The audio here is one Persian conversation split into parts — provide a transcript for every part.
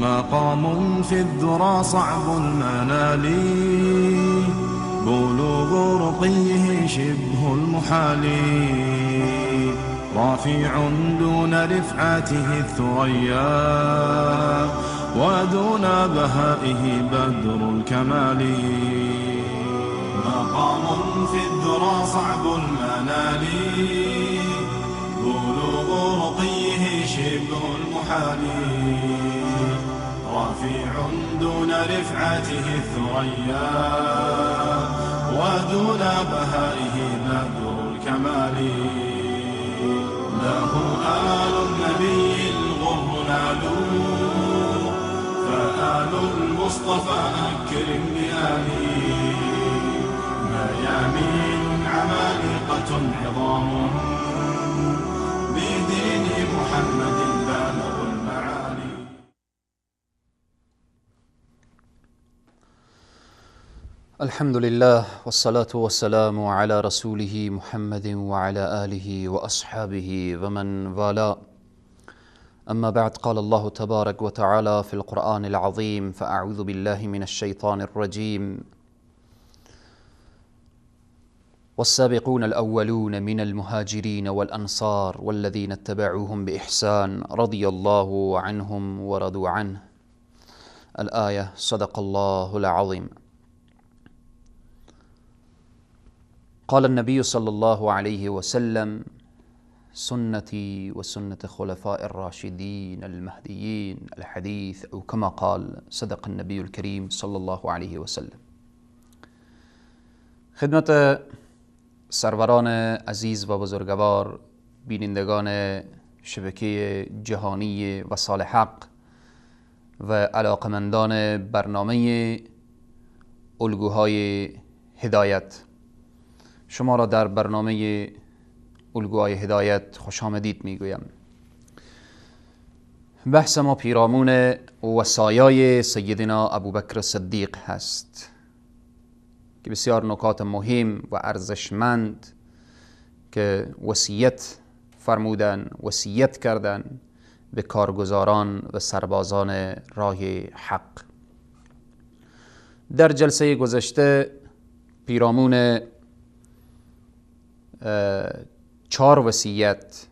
مقام في الذرى صعب المنال، بلوغ رقيه شبه المحال، رافع دون رفعته الثريا، ودون بهائه بدر الكمال. مقام في الذرى صعب المنال، بلوغ رقيه شبه المحال، رافع دون رفعته الثريا، ودون بهائه بدر الكمال. له آل النبي الغر نالوا، فآل المصطفى أكرم بآله، ميامين عمالقة عظام، بدين محمد بالغ المعالي. الحمد لله والصلاة والسلام على رسوله محمد وعلى آله وأصحابه ومن والاه. أما بعد، قال الله تبارك وتعالى في القرآن العظيم: فأعوذ بالله من الشيطان الرجيم: والسابقون الأولون من المهاجرين والأنصار والذين اتبعوهم بإحسان رضي الله عنهم ورضوا عنه. الآية. صدق الله العظيم. قال النبي صلى الله عليه وسلم: سنتي وسنة خلفاء الراشدين المهديين. الحديث، أو كما قال صدق النبي الكريم صلى الله عليه وسلم. خدمت سروران عزیز و بزرگوار، بینندگان شبکه جهانی وصال حق و علاقمندان برنامه الگوهای هدایت، شما را در برنامه الگوهای هدایت خوش آمدید میگویم. بحث ما پیرامون وصایای سیدنا ابوبکر صدیق هست که بسیار نکات مهم و ارزشمند که وصیت فرمودن، وصیت کردن به کارگزاران و سربازان راه حق. در جلسه گذشته پیرامون 4 وصیت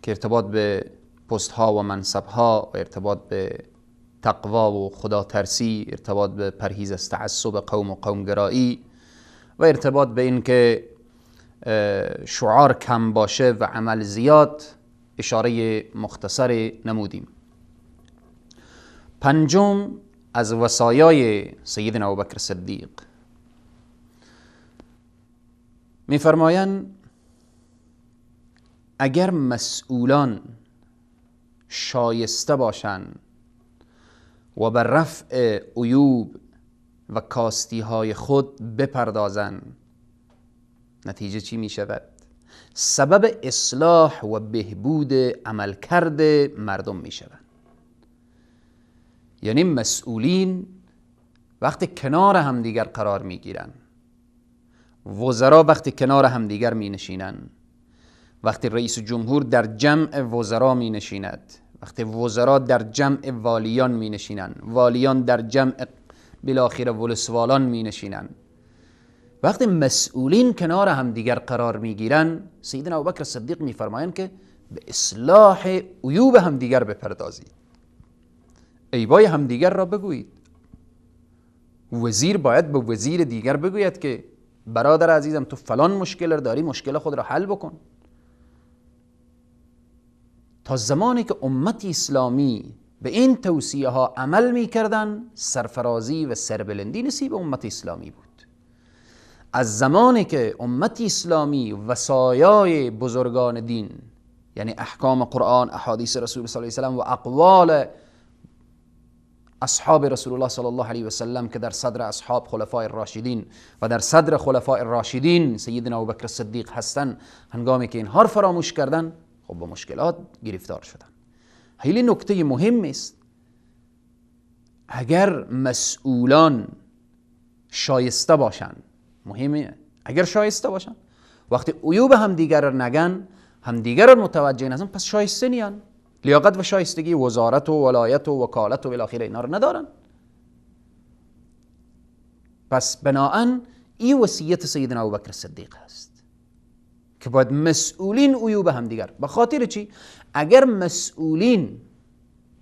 که ارتباط به پست ها و منصب ها و ارتباط به تقوا و خدا ترسی، ارتباط به پرهیز از تعصب قوم و قومگرایی و ارتباط به این که شعار کم باشه و عمل زیاد، اشاره مختصر نمودیم. 5 از وصایای سیدنا ابوبکر صدیق می‌فرمایند اگر مسئولان شایسته باشند و بر رفع عیوب و کاستی های خود بپردازند، نتیجه چی می شود؟ سبب اصلاح و بهبود عملکرد مردم می شود. یعنی مسئولین وقتی کنار همدیگر قرار می گیرن، وزرا وقتی کنار همدیگر می نشینن، وقتی رئیس جمهور در جمع وزرا می نشیند، وقتی وزرا در جمع والیان می نشینند، والیان در جمع بالاخره ولسوالان می نشینند، وقتی مسئولین کنار همدیگر قرار می گیرن، سیدنا ابوبکر صدیق می فرمایند که به اصلاح عیوب همدیگر بپردازید، عیبای همدیگر را بگویید. وزیر باید به وزیر دیگر بگوید که برادر عزیزم تو فلان مشکل داری، مشکل خود را حل بکن. تا زمانی که امت اسلامی به این توصیه ها عمل می کردن، سرفرازی و سربلندی نصیب امت اسلامی بود. از زمانی که امت اسلامی وصایای بزرگان دین، یعنی احکام قرآن، احادیث رسول صلی الله علیه و سلم و اقوال اصحاب رسول الله صلی الله علیه و سلم که در صدر اصحاب خلفاء الراشدین و در صدر خلفاء الراشدین سیدنا ابوبکر صدیق هستند، هنگامی که اینها فراموش کردن، خب با مشکلات گرفتار شدن. خیلی نکته مهم است. اگر مسئولان شایسته باشن، مهمه اگر شایسته باشن، وقتی عیوب همدیگر را نگن، همدیگر را متوجه نشن، پس شایسته نیان. لیاقت و شایستگی وزارت و ولایت و وکالت و بالاخره اینا رو ندارن. پس بناهن این وصیت سیدنا ابوبکر صدیق هست که باید مسئولین عیوب هم دیگر. به خاطر چی؟ اگر مسئولین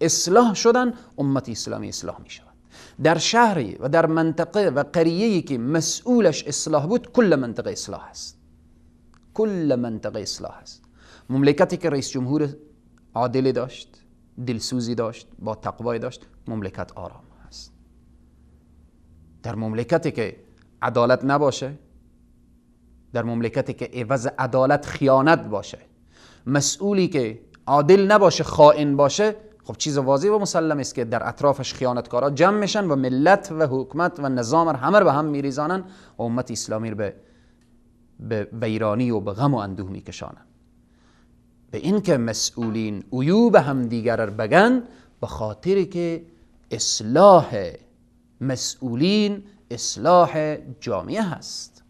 اصلاح شدن، امت اسلامی اصلاح می شود. در شهری و در منطقه و قریه‌ای که مسئولش اصلاح بود، کل منطقه اصلاح است. کل منطقه اصلاح است. مملکتی که رئیس جمهور عادلی داشت، دلسوزی داشت، با تقوای داشت، مملکت آرام است. در مملکتی که عدالت نباشه، در مملکتی که عوض عدالت خیانت باشه، مسئولی که عادل نباشه خائن باشه، خب چیز واضح و مسلم است که در اطرافش خیانتکارا جمع میشن و ملت و حکومت و نظام همه رو به هم میریزانن و امت اسلامی رو به ویرانی و به غم و اندوه میکشانن. به این که مسئولین عیوب هم دیگر رو بگن، به خاطر که اصلاح مسئولین اصلاح جامعه هست.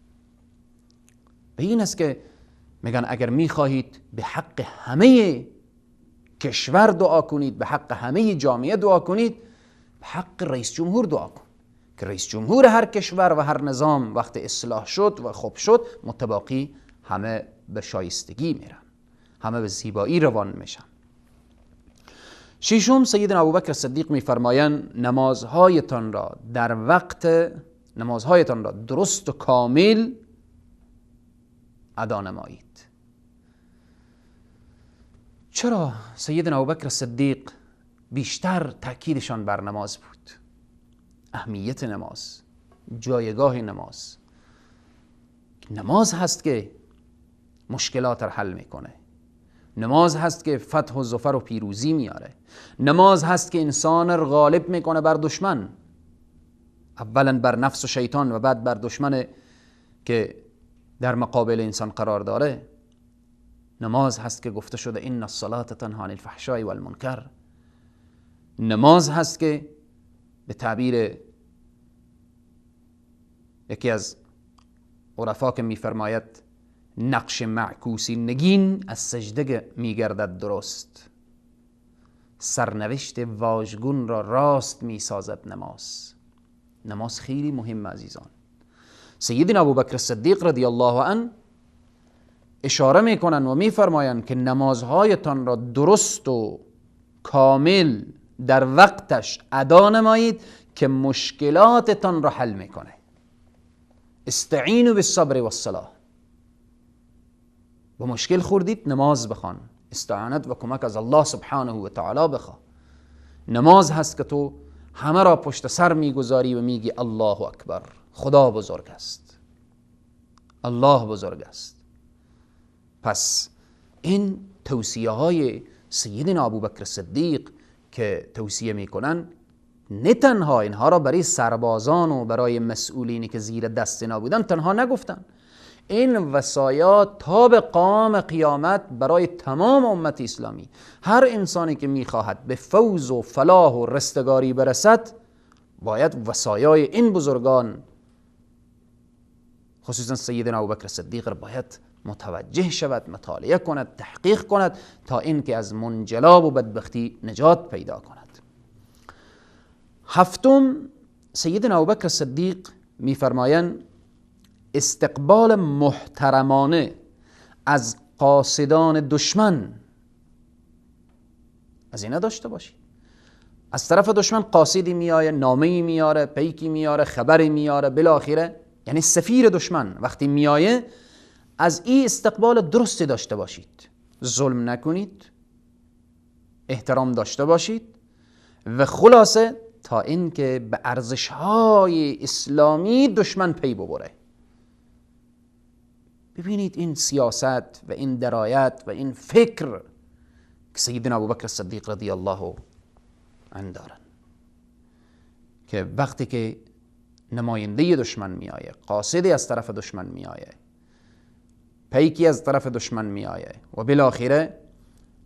به این است که میگن اگر میخواهید به حق همه کشور دعا کنید، به حق همه جامعه دعا کنید، به حق رئیس جمهور دعا کن که رئیس جمهور هر کشور و هر نظام وقت اصلاح شد و خوب شد، متباقی همه به شایستگی میرن، همه به زیبایی روان میشن. ششم، سیدنا ابوبکر صدیق میفرمایند نمازهایتان را در وقت، نمازهایتان را درست و کامل ادا نمایید. چرا سیدنا ابوبکر صدیق بیشتر تأکیدشان بر نماز بود؟ اهمیت نماز، جایگاه نماز. نماز هست که مشکلات رو حل میکنه. نماز هست که فتح و ظفر و پیروزی میاره. نماز هست که انسان رو غالب میکنه بر دشمن، اولا بر نفس و شیطان و بعد بر دشمن که در مقابل انسان قرار داره. نماز هست که گفته شده ان الصلاة تنهی عن الفحشاء والمنکر. نماز هست که به تعبیر یکی از عرفا که میفرماید نقش معکوسی نگین از سجده میگردد درست، سرنوشت واژگون را راست میسازد نماز. نماز خیلی مهم عزیزان. سیدنا ابوبکر صدیق رضی الله عنه اشاره میکنن و میفرمایند که نمازهایتان را درست و کامل در وقتش ادا نمایید که مشکلاتتان را حل میکنه. استعینوا بالصبر والصلاة. با مشکل خوردید نماز بخوان، استعانت و کمک از الله سبحانه و تعالی بخوا. نماز هست که تو همه را پشت سر میگذاری و میگی الله اکبر، خدا بزرگ است، الله بزرگ است. پس این توصیه های سیدنا ابوبکر صدیق که توصیه میکنن، نه تنها اینها را برای سربازان و برای مسئولینی که زیر دست اینا بودن تنها نگفتن، این وصایا تا به قیام قیامت برای تمام امت اسلامی، هر انسانی که میخواهد به فوز و فلاح و رستگاری برسد، باید وصایای این بزرگان خصوصا سیدنا ابوبکر صدیق را باید متوجه شود، مطالعه کند، تحقیق کند تا اینکه از منجلاب و بدبختی نجات پیدا کند. هفتم، سیدنا ابوبکر صدیق میفرمایند استقبال محترمانه از قاصدان دشمن از اینا داشته باشی. از طرف دشمن قاصدی میآیه، نامه‌ای میاره، پیکی میاره، خبری میاره، بالاخره یعنی سفیر دشمن وقتی میآیه از این استقبال درستی داشته باشید، ظلم نکنید، احترام داشته باشید و خلاصه تا اینکه به ارزش‌های اسلامی دشمن پی ببره. ببینید این سیاست و این درایت و این فکر که سیدنا ابوبکر صدیق رضی الله عنه دارن که وقتی که نماینده دشمن میآیه، قاصدی از طرف دشمن میآیه، پیکی از طرف دشمن میآیه و بالاخره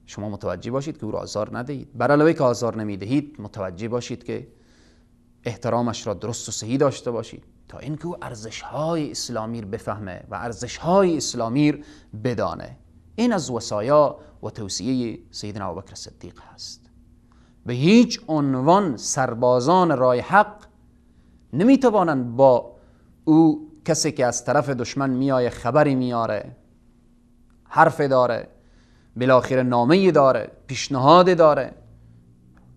شما متوجه باشید که او را آزار ندهید. بر علاوه که آزار نمیدهید متوجه باشید که احترامش را درست و صحیح داشته باشید تا اینکه او ارزش‌های اسلامی رو بفهمه و ارزش‌های اسلامی رو بدانه. این از وصایا و توصیه سیدنا ابوبکر صدیق هست. به هیچ عنوان سربازان راه حق نمیتوانند با او، کسی که از طرف دشمن میآیه خبری میاره، حرف داره، بالاخره نامه داره، پیشنهاد داره،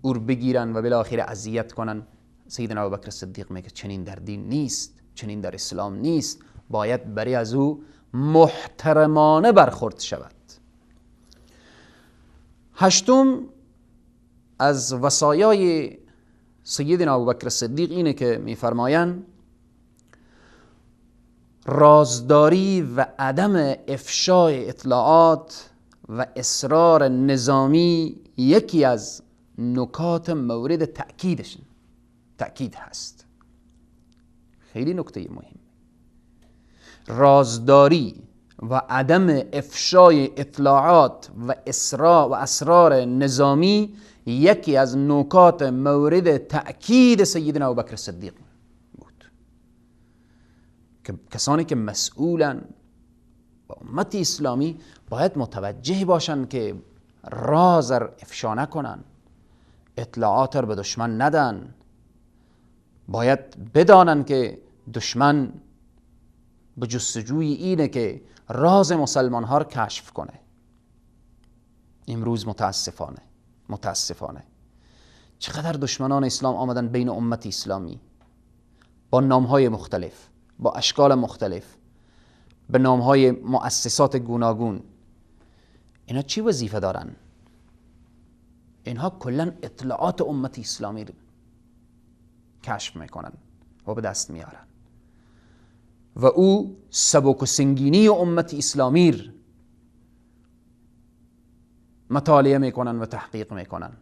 او رو بگیرن و بالاخره اذیت کنن. سیدنا ابوبکر صدیق میگه چنین در دین نیست، چنین در اسلام نیست، باید برای از او محترمانه برخورد شود. هشتم از وصایای سیدنا ابوبکر صدیق اینه که میفرمایند رازداری و عدم افشای اطلاعات و اصرار نظامی یکی از نکات مورد تأکید هست. خیلی نکته مهم. رازداری و عدم افشای اطلاعات و اسرار نظامی یکی از نکات مورد تأکید سیدنا ابوبکر صدیق بود که کسانی که مسئولن با امت اسلامی باید متوجه باشن که راز افشا نکنن، اطلاعات رو به دشمن ندن. باید بدانن که دشمن به جستجوی اینه که راز مسلمان ها رو کشف کنه. امروز متاسفانه چقدر دشمنان اسلام آمدن بین امت اسلامی با نامهای مختلف، با اشکال مختلف، به نامهای مؤسسات گوناگون. اینا چی وظیفه دارن؟ اینها کلا اطلاعات امت اسلامی رو کشف میکنن و به دست میارن و او سبک و سنگینی امت اسلامی رو مطالعه میکنن و تحقیق میکنن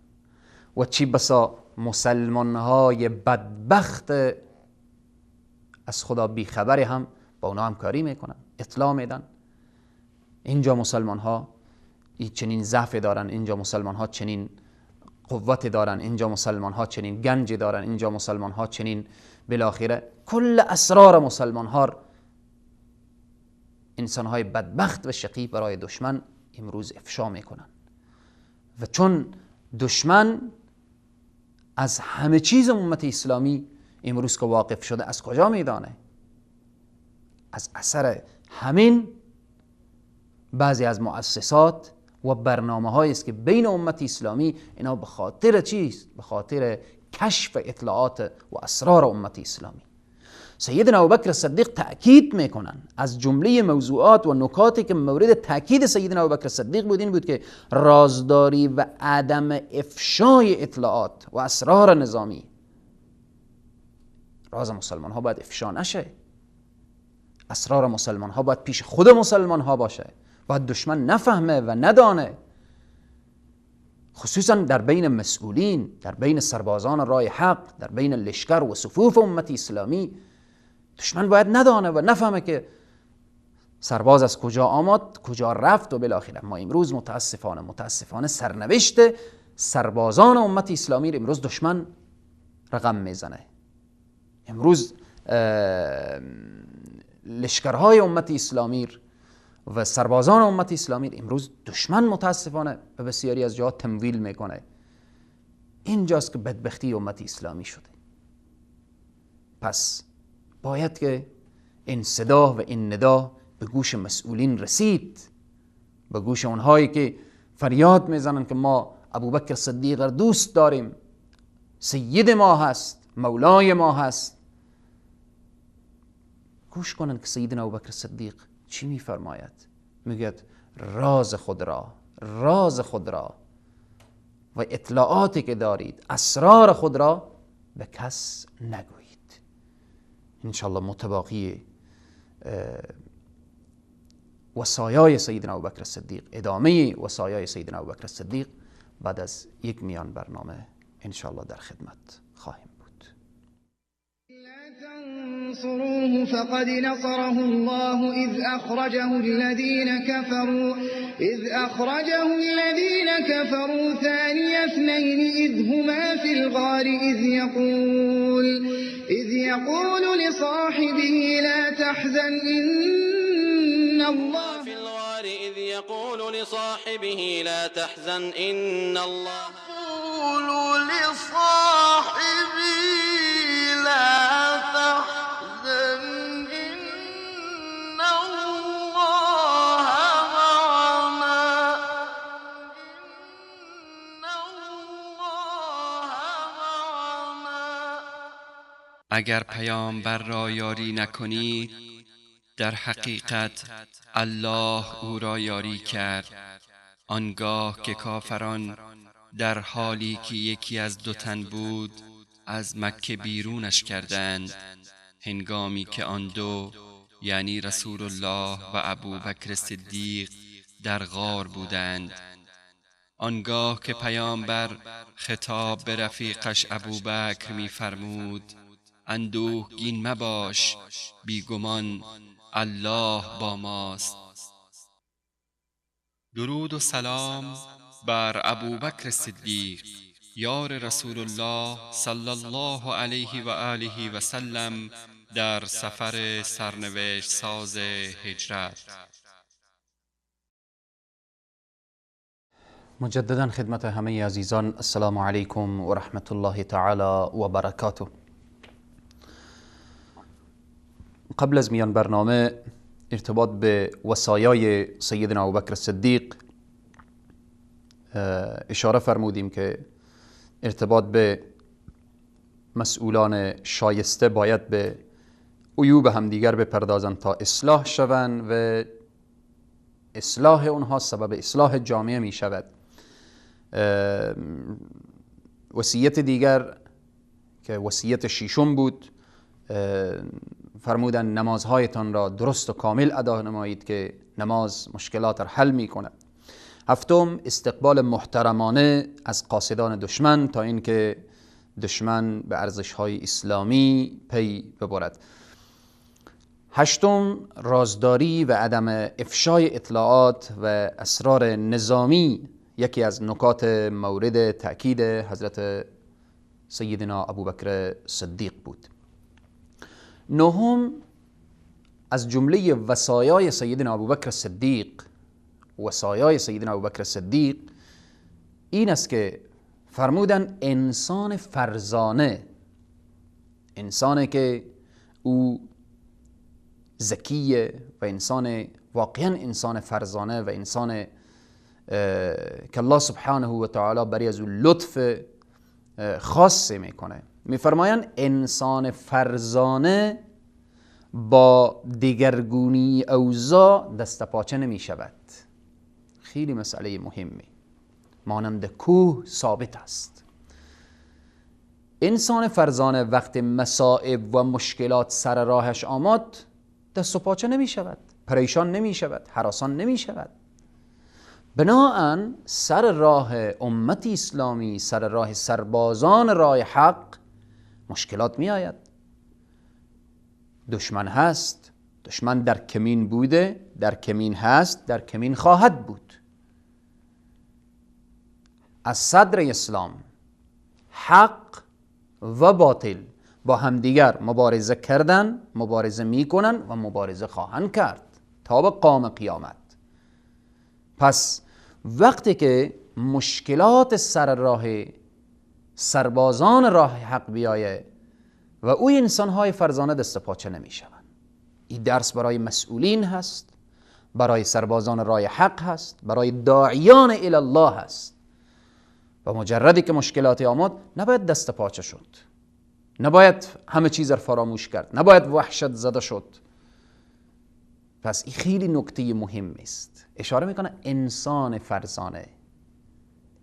و چی بسا مسلمان های بدبخت از خدا بیخبری هم با اونا همکاری میکنن، اطلاع میدن اینجا مسلمان ها چنین ضعف دارن، اینجا مسلمان ها چنین قوت دارن، اینجا مسلمان ها چنین گنج دارن، اینجا مسلمان ها چنین. بالاخره کل اسرار مسلمان ها انسان های بدبخت و شقی برای دشمن امروز افشا میکنن و چون دشمن از همه چیز امت اسلامی امروز که واقف شده، از کجا میدانه؟ از اثر همین بعضی از مؤسسات و برنامه هایی است که بین امت اسلامی اینا به خاطر چیست؟ به خاطر کشف اطلاعات و اسرار امت اسلامی. سیدنا ابوبکر صدیق تأکید میکنن از جمله موضوعات و نکاتی که مورد تأکید سیدنا ابوبکر صدیق بود این بود که رازداری و عدم افشای اطلاعات و اسرار نظامی. راز مسلمان ها باید افشا نشه، اسرار مسلمان ها باید پیش خود مسلمان ها باشه، باید دشمن نفهمه و ندانه، خصوصا در بین مسئولین، در بین سربازان راه حق، در بین لشکر و صفوف امت اسلامی. دشمن باید ندانه و نفهمه که سرباز از کجا آمد، کجا رفت و بالاخره. ما امروز متاسفانه سرنوشت سربازان امت اسلامی رو امروز دشمن رقم میزنه. امروز لشکرهای امت اسلامی و سربازان امت اسلامی امروز دشمن متاسفانه به بسیاری از جاها تمویل میکنه. اینجاست که بدبختی امت اسلامی شده. پس باید که این صدا و این ندا به گوش مسئولین رسید، به گوش اونهایی که فریاد میزنن که ما ابوبکر صدیق را دوست داریم، سید ما هست، مولای ما هست. گوش کنن که سیدنا ابوبکر صدیق چی میفرماید. میگه راز خود را و اطلاعاتی که دارید، اسرار خود را به کس نگویید. انشاءالله متباقی وصایای سیدنا ابوبکر صدیق، ادامه وصایای سیدنا ابوبکر صدیق بعد از یک میان برنامه انشاءالله در خدمت خواهیم بود. تنصروه فقد نصره الله إذ أخرجه الذين كفروا ثاني اثنين إذ هما في الغار إذ يقول لصاحبه لا تحزن إن الله في الغار إذ يقول لصاحبه لا تحزن إن الله يقول لصاحبه لا تحزن إن الله معنا إن الله معنا. اگر پیامبر را یاری نکنید در حقیقت الله او را یاری کرد. آنگاه که کافران در حالی که یکی از دو تن بود از مکه بیرونش کردند، هنگامی که آن دو یعنی رسول الله و ابوبکر صدیق در غار بودند. آنگاه که پیامبر خطاب به رفیقش ابوبکر می‌فرمود اندوهگین مباش، بیگمان الله با ماست. درود و سلام بر ابوبکر صدیق یار رسول الله صلی الله علیه و آله و سلم در سفر سرنوشت ساز هجرت. مجددا خدمت همه عزیزان السلام علیکم و رحمت الله تعالی و برکاته. قبل از میان برنامه ارتباط به وصایای سیدنا ابوبکر صدیق اشاره فرمودیم که ارتباط به مسئولان شایسته باید به عیوب همدیگر بپردازند تا اصلاح شوند و اصلاح اونها سبب اصلاح جامعه می شود. وصیت دیگر که وصیت ششم بود، فرمودن نمازهایتان را درست و کامل ادا نمایید که نماز مشکلات را حل می کند. هفتم استقبال محترمانه از قاصدان دشمن تا اینکه دشمن به ارزش‌های اسلامی پی ببرد. هشتم رازداری و عدم افشای اطلاعات و اسرار نظامی یکی از نکات مورد تأکید حضرت سیدنا ابوبکر صدیق بود. نهم از جمله وصایای سیدنا ابوبکر صدیق این است که فرمودن انسان فرزانه، انسانی که او ذکیه و انسان واقعا انسان فرزانه و انسان که الله سبحانه و تعالی برای از او لطف خاصی میکنه، میفرمایند انسان فرزانه با دگرگونی اوضاع دست پاچه نمی شود. خیلی مسئله مهمی، مانند کوه ثابت است. انسان فرزانه وقت مصائب و مشکلات سر راهش آمد دست و پاچه نمی شود، پریشان نمی شود، هراسان نمی شود. بناهن سر راه امت اسلامی، سر راه سربازان راه حق مشکلات می آید. دشمن هست، دشمن در کمین بوده، در کمین هست، در کمین خواهد بود. از صدر اسلام حق و باطل با همدیگر مبارزه کردن، مبارزه میکنن و مبارزه خواهند کرد تا به قیام قیامت. پس وقتی که مشکلات سر راه سربازان راه حق بیایه و او انسانهای فرزانه دست پاچه نمی شوند. این درس برای مسئولین هست، برای سربازان راه حق هست، برای داعیان الی الله هست. و مجردی که مشکلاتی آمد نباید دست پاچه شد، نباید همه چیز را فراموش کرد، نباید وحشت زده شد. پس این خیلی نکته مهم است. اشاره میکنه انسان فرزانه.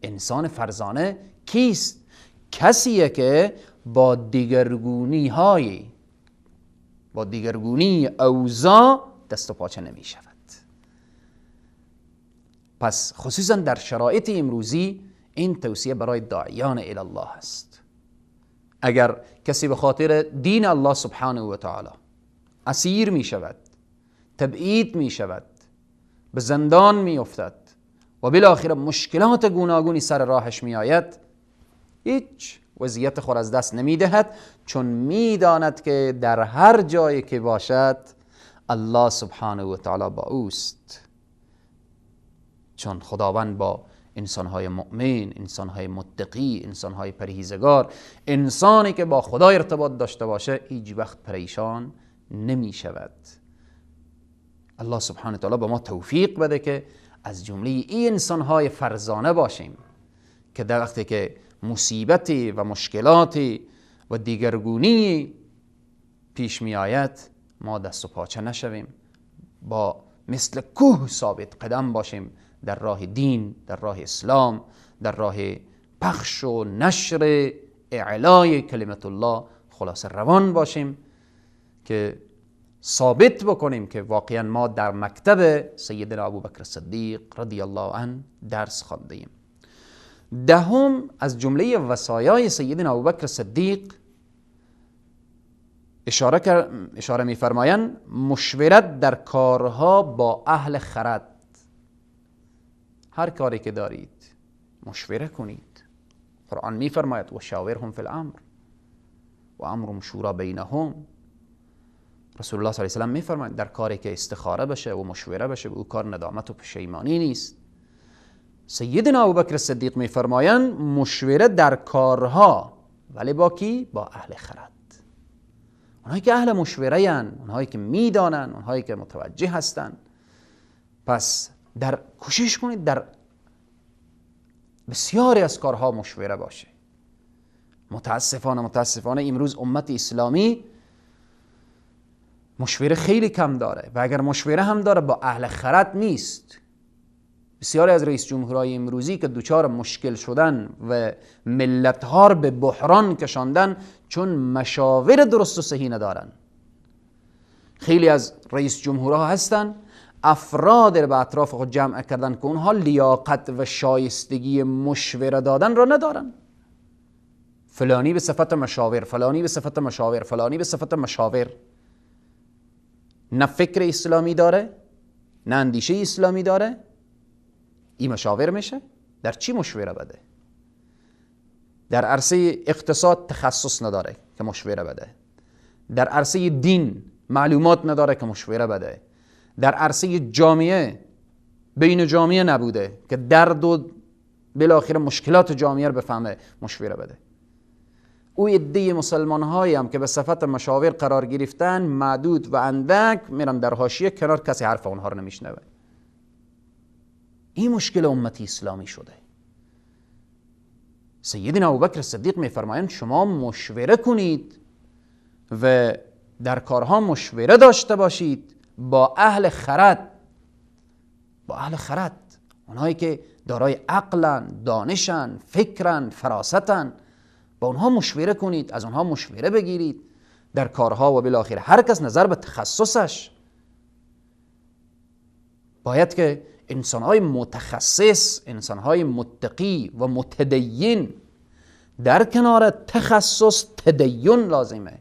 انسان فرزانه کیست؟ کسیه که با دیگرگونی اوضاع دست و پاچه نمی شود. پس خصوصا در شرایط امروزی این توصیه برای داعیان الی الله است. اگر کسی به خاطر دین الله سبحانه و تعالی اسیر می شود، تبعید می شود، به زندان می افتد و بالاخره مشکلات گوناگونی سر راهش می آید، هیچ وضعیت خود از دست نمی دهد، چون می داند که در هر جایی که باشد الله سبحانه و تعالی با اوست. چون خداوند با انسانهای مؤمن، انسانهای متقی، انسانهای پرهیزگار، انسانی که با خدا ارتباط داشته باشه هیچ وقت پریشان نمی شود. الله سبحانه و تعالی به ما توفیق بده که از جمله این انسانهای فرزانه باشیم که در وقتی که مصیبتی و مشکلاتی و دیگرگونی پیش می آید ما دست و پاچه نشویم، با مثل کوه ثابت قدم باشیم در راه دین، در راه اسلام، در راه پخش و نشر اعلای کلمت الله خلاص روان باشیم که ثابت بکنیم که واقعا ما در مکتب سیدنا ابوبکر صدیق رضی الله عنه درس خوانده ایم. دهم از جمله وصایای سیدنا ابوبکر صدیق اشاره می‌فرمایند مشورت در کارها با اهل خرد. هر کاری که دارید مشوره کنید. قرآن می‌فرماید و شاورهم فی الامر و امرهم شورا بینهم. رسول الله صلی الله علیه و سلم می‌فرماید در کاری که استخاره بشه و مشوره بشه او کار ندامت و پشیمانی نیست. سیدنا ابوبکر صدیق می‌فرمایند مشوره در کارها، ولی با کی؟ با اهل خرد. اونهایی که اهل مشوره هستند، اونهایی که میدانند، اونهایی که متوجه هستند. پس در کوشش کنید در بسیاری از کارها مشوره باشه. متاسفانه امروز امت اسلامی مشوره خیلی کم داره و اگر مشوره هم داره با اهل خرد نیست. بسیاری از رئیس جمهورهای امروزی که دوچار مشکل شدن و ملتها رو به بحران کشاندن چون مشاور درست و صحیح ندارن. خیلی از رئیس جمهورها هستن افراد رو به اطراف خود جمع کردن که اونها لیاقت و شایستگی مشوره دادن را ندارن. فلانی به صفت مشاور، فلانی به صفت مشاور، فلانی به صفت مشاور. نه فکر اسلامی داره، نه اندیشه اسلامی داره. این مشاور میشه؟ در چی مشوره بده؟ در عرصه اقتصاد تخصص نداره که مشوره بده. در عرصه دین معلومات نداره که مشوره بده. در عرصه جامعه بین جامعه نبوده که درد و بالاخره مشکلات جامعه رو بفهمه مشوره بده. او عده مسلمان هایی هم که به صفت مشاور قرار گرفتن معدود و اندک میرن در حاشیه کنار، کسی حرف اونها رو نمیشنوه. این مشکل امتی اسلامی شده. سیدنا ابوبکر صدیق میفرمایند شما مشوره کنید و در کارها مشوره داشته باشید با اهل خرد. با اهل خرد، اونهایی که دارای عقلن، دانشن، فکرن، فراستن، با اونها مشوره کنید، از اونها مشوره بگیرید در کارها و بالاخره هر کس نظر به تخصصش. باید که انسانهای متخصص، انسانهای متقی و متدین در کنار تخصص تدین لازمه.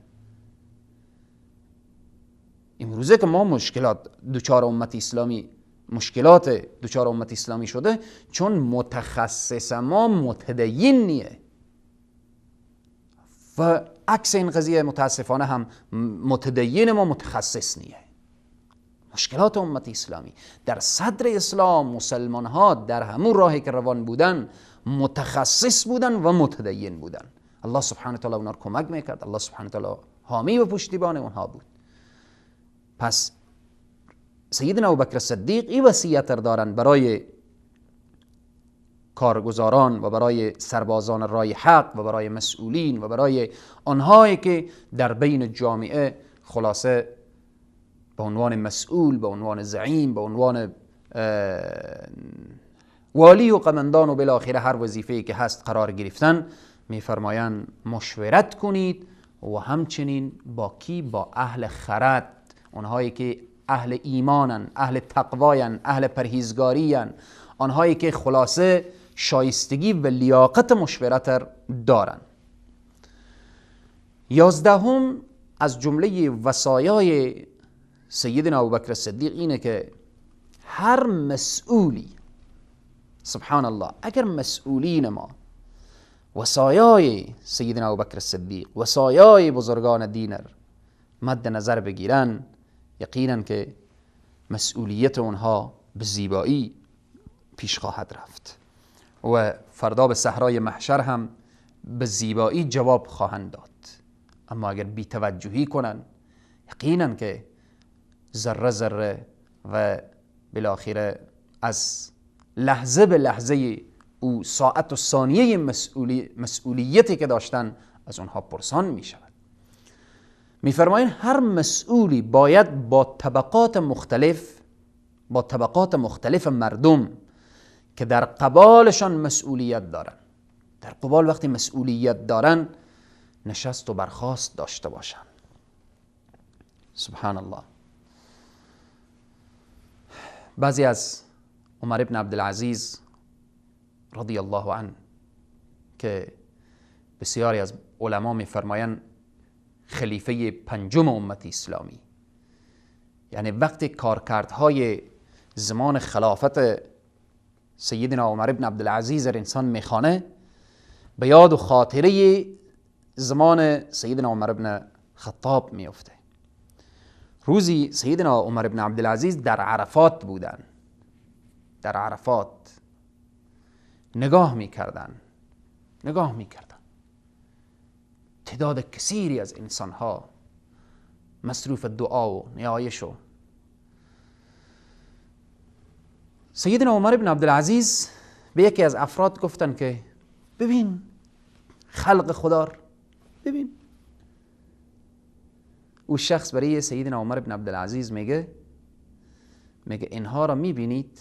امروزه که ما مشکلات دوچار امت اسلامی شده چون متخصص ما متدین نیه و عکس این قضیه متاسفانه هم متدین ما متخصص نیه. مشکلات امت اسلامی در صدر اسلام، مسلمان ها در همون راهی که روان بودن متخصص بودن و متدین بودن. الله سبحانه و تعالی اونها رو کمک میکرد. الله سبحانه و تعالی حامی و پشتیبان اونها بود. پس سیدنا ابوبکر صدیق این وصیت دارن برای کارگزاران و برای سربازان رای حق و برای مسئولین و برای آنهایی که در بین جامعه خلاصه به عنوان مسئول، به عنوان زعیم، به عنوان والی و قماندان و بالاخره هر وظیفه‌ای که هست قرار گرفتن. میفرمایند مشورت کنید و همچنین با کی؟ با اهل خرد، اونهایی که اهل ایمانن، اهل تقواین، اهل پرهیزگارین، آنهایی که خلاصه شایستگی و لیاقت مشورت دارن. 11 از جمله وصایای سیدنا ابوبکر صدیق اینه که هر مسئولی، سبحان الله، اگر مسئولین ما وصایای سیدنا ابوبکر صدیق، وصایای بزرگان دین مد نظر بگیرن، یقینا که مسئولیت اونها به زیبایی پیش خواهد رفت و فردا به صحرای محشر هم به زیبایی جواب خواهند داد. اما اگر بی‌توجهی کنن، یقینا که ذره ذره و بالاخره از لحظه به لحظه او ساعت و ثانیه مسئولیتی که داشتن از اونها پرسان می شود. می فرمایند هر مسئولی باید با طبقات مختلف مردم که در قبالشان مسئولیت دارن، در قبال وقتی مسئولیت دارن نشست و برخاست داشته باشن. سبحان الله. بعضی از عمر ابن عبدالعزیز رضی الله عنه که بسیاری از علما می‌فرمایند خلیفه پنجم امت اسلامی، یعنی وقتی کارکردهای زمان خلافت سیدنا عمر ابن عبدالعزیز را انسان میخوانه، به یاد و خاطره زمان سیدنا عمر ابن خطاب میفته. روزی سیدنا عمر ابن عبدالعزیز در عرفات بودن، در عرفات نگاه میکردن تعداد کثیری از انسانها مصروف دعا و نیایش و سیدنا عمر ابن عبدالعزیز به یکی از افراد گفتن که ببین خلق خدا، ببین. او شخص برای سیدنا عمر ابن عبدالعزیز میگه اینها را میبینید؟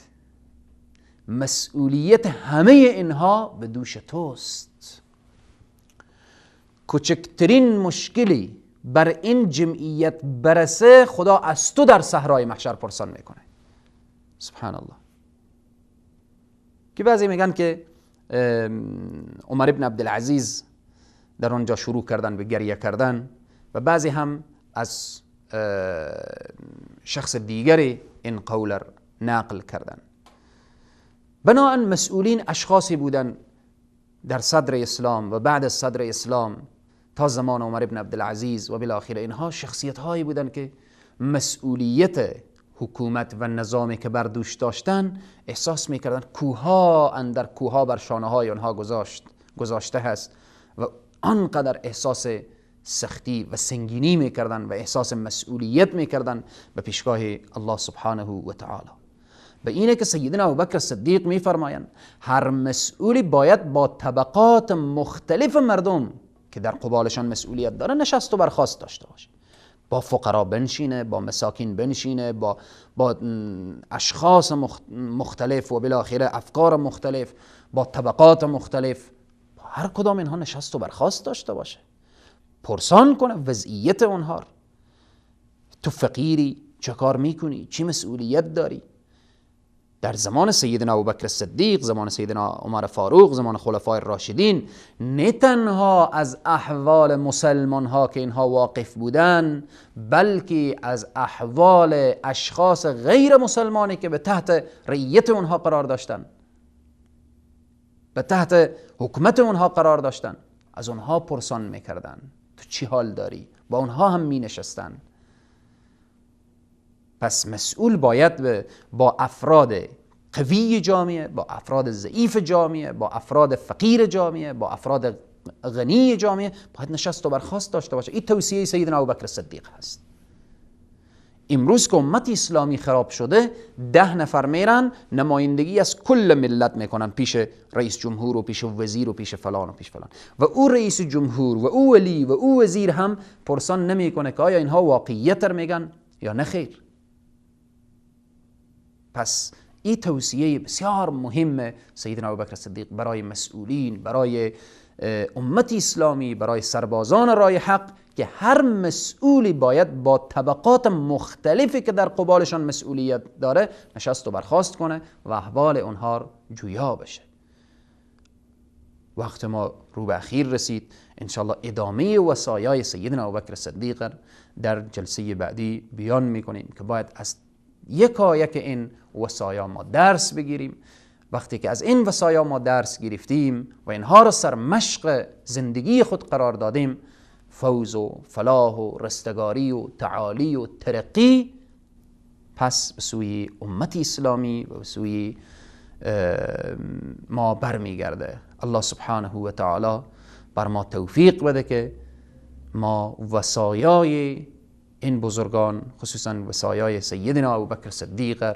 مسئولیت همه اینها به دوش توست. کوچکترین مشکلی بر این جمعیت برسه، خدا از تو در صحرای محشر پرسان میکنه. سبحان الله. که بعضی میگن که عمر ابن عبدالعزیز در آنجا شروع کردن به گریه کردن و بعضی هم از شخص دیگری این قول نقل کردن. بنابراین مسئولین اشخاصی بودن در صدر اسلام و بعد از صدر اسلام تا زمان عمر ابن عبدالعزیز و بالاخره اینها شخصیت هایی بودن که مسئولیت حکومت و نظامی که بر دوش داشتن احساس میکردن کوها اندر کوها بر شانه های آنها گذاشته هست و آنقدر احساس سختی و سنگینی میکردن و احساس مسئولیت میکردن به پیشگاه الله سبحانه و تعالی. به اینه که سیدنا ابوبکر صدیق میفرمایند هر مسئولی باید با طبقات مختلف مردم که در قبالشان مسئولیت داره نشست و برخاست داشته باشه. با فقرا بنشینه، با مساکین بنشینه، با اشخاص مختلف و بالاخره افکار مختلف، با طبقات مختلف، با هر کدام اینها نشست و برخاست داشته باشه، پرسان کنه وضعیت اونها. تو فقیری، چه کار میکنی؟ چی مسئولیت داری؟ در زمان سیدنا ابوبکر صدیق، زمان سیدنا عمر فاروق، زمان خلفای راشدین، نه تنها از احوال مسلمان ها که اینها واقف بودن، بلکه از احوال اشخاص غیر مسلمانی که به تحت رعیت اونها قرار داشتن، به تحت حکمت اونها قرار داشتن، از اونها پرسان میکردن تو چی حال داری؟ با اونها هم می نشستن. پس مسئول باید با افراد قوی جامعه، با افراد ضعیف جامعه، با افراد فقیر جامعه، با افراد غنی جامعه باید نشست و برخاست داشته باشه. این توصیه سیدنا ابوبکر صدیق هست. امروز که امت اسلامی خراب شده، 10 نفر میرن نمایندگی از کل ملت میکنن پیش رئیس جمهور و پیش وزیر و پیش فلان و پیش فلان، و او رئیس جمهور و او ولی و او وزیر هم پرسان نمیکنه که آیا اینها واقعیت رو میگن یا نه خیر. پس این توصیه بسیار مهم سیدنا ابوبکر صدیق برای مسئولین، برای امت اسلامی، برای سربازان راه حق، که هر مسئولی باید با طبقات مختلفی که در قبالشان مسئولیت داره نشست و برخاست کنه و احوال اونها جویا بشه. وقت ما رو به اخیر رسید، انشاءالله ادامه وصایای سیدنا ابوبکر صدیق در جلسه بعدی بیان میکنیم که باید از یکایک این وصایا ما درس بگیریم. وقتی که از این وصایا ما درس گرفتیم و اینها را سرمشق زندگی خود قرار دادیم، فوز و فلاح و رستگاری و تعالی و ترقی، پس به سوی امت اسلامی و به سوی ما برمیگرده. الله سبحانه و تعالی بر ما توفیق بده که ما وصایای این بزرگان، خصوصا وصایای سیدنا ابوبکر صدیق،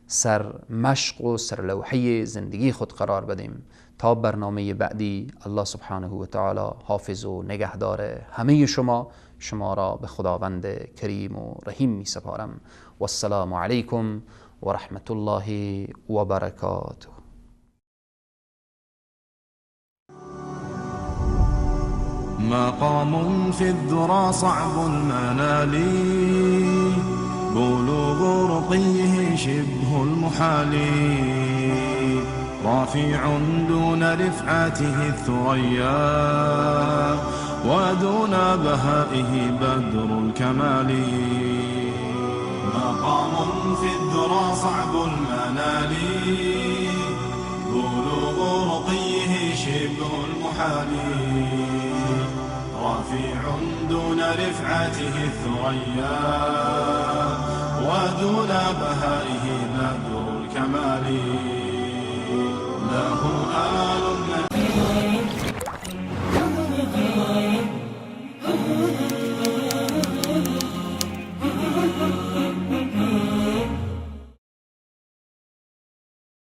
سر مشق و سر لوحه زندگی خود قرار بدیم. تا برنامه بعدی، الله سبحانه و تعالی حافظ و نگهدار همه شما را به خداوند کریم و رحیم می سپارم. و السلام علیکم و رحمت الله و برکاته. مقام في الذرى صعب المنال، بلوغ رقيه شبه المحال، رافع دون رفعته الثريا، ودون بهائه بدر الكمال. مقام في الذرى صعب المنال، بلوغ رقيه شبه المحال، رافع دون رفعته الثريا، ودون بهائه بدر الكمال. له